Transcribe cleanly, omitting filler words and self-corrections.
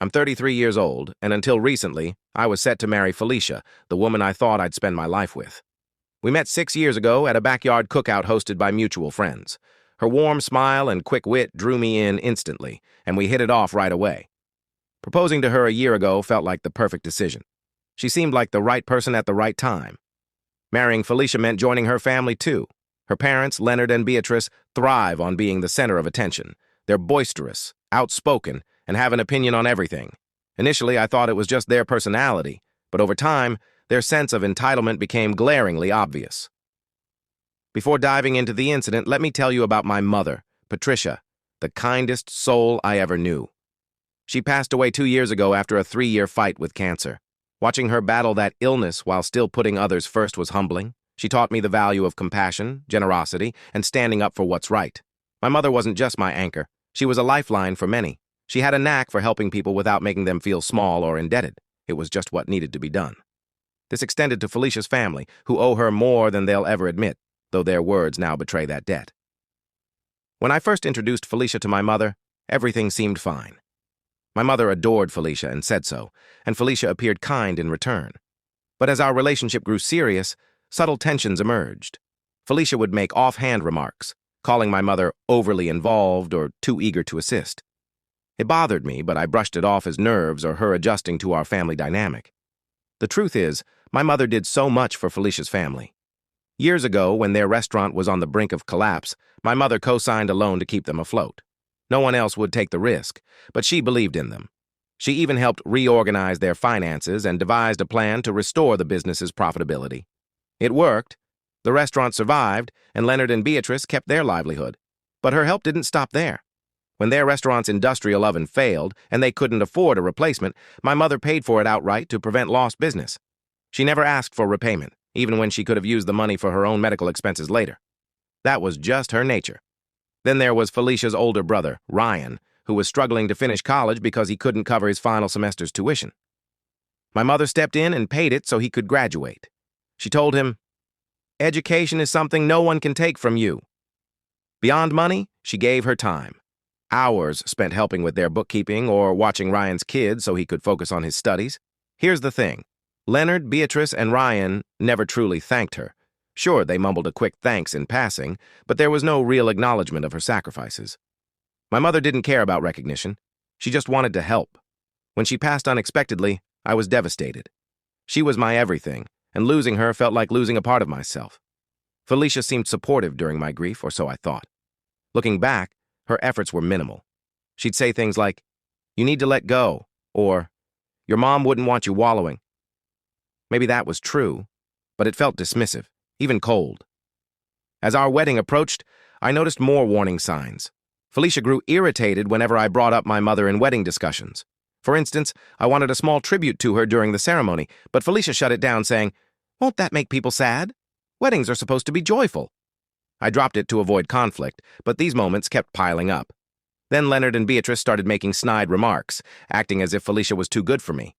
I'm 33 years old, and until recently, I was set to marry Felicia, the woman I thought I'd spend my life with. We met 6 years ago at a backyard cookout hosted by mutual friends. Her warm smile and quick wit drew me in instantly, and we hit it off right away. Proposing to her a year ago felt like the perfect decision. She seemed like the right person at the right time. Marrying Felicia meant joining her family, too. Her parents, Leonard and Beatrice, thrive on being the center of attention. They're boisterous, outspoken, and have an opinion on everything. Initially, I thought it was just their personality, but over time, their sense of entitlement became glaringly obvious. Before diving into the incident, let me tell you about my mother, Patricia, the kindest soul I ever knew. She passed away 2 years ago after a 3-year fight with cancer. Watching her battle that illness while still putting others first was humbling. She taught me the value of compassion, generosity, and standing up for what's right. My mother wasn't just my anchor. She was a lifeline for many. She had a knack for helping people without making them feel small or indebted. It was just what needed to be done. This extended to Felicia's family, who owe her more than they'll ever admit, though their words now betray that debt. When I first introduced Felicia to my mother, everything seemed fine. My mother adored Felicia and said so, and Felicia appeared kind in return. But as our relationship grew serious, subtle tensions emerged. Felicia would make offhand remarks, calling my mother overly involved or too eager to assist. It bothered me, but I brushed it off as nerves or her adjusting to our family dynamic. The truth is, my mother did so much for Felicia's family. Years ago, when their restaurant was on the brink of collapse, my mother co-signed a loan to keep them afloat. No one else would take the risk, but she believed in them. She even helped reorganize their finances and devised a plan to restore the business's profitability. It worked. The restaurant survived, and Leonard and Beatrice kept their livelihood. But her help didn't stop there. When their restaurant's industrial oven failed and they couldn't afford a replacement, my mother paid for it outright to prevent lost business. She never asked for repayment, even when she could have used the money for her own medical expenses later. That was just her nature. Then there was Felicia's older brother, Ryan, who was struggling to finish college because he couldn't cover his final semester's tuition. My mother stepped in and paid it so he could graduate. She told him, "Education is something no one can take from you." Beyond money, she gave her time. Hours spent helping with their bookkeeping or watching Ryan's kids so he could focus on his studies. Here's the thing. Leonard, Beatrice, and Ryan never truly thanked her. Sure, they mumbled a quick thanks in passing, but there was no real acknowledgement of her sacrifices. My mother didn't care about recognition. She just wanted to help. When she passed unexpectedly, I was devastated. She was my everything, and losing her felt like losing a part of myself. Felicia seemed supportive during my grief, or so I thought. Looking back, her efforts were minimal. She'd say things like, "You need to let go," or, "Your mom wouldn't want you wallowing." Maybe that was true, but it felt dismissive, even cold. As our wedding approached, I noticed more warning signs. Felicia grew irritated whenever I brought up my mother in wedding discussions. For instance, I wanted a small tribute to her during the ceremony, but Felicia shut it down, saying, "Won't that make people sad? Weddings are supposed to be joyful." I dropped it to avoid conflict, but these moments kept piling up. Then Leonard and Beatrice started making snide remarks, acting as if Felicia was too good for me.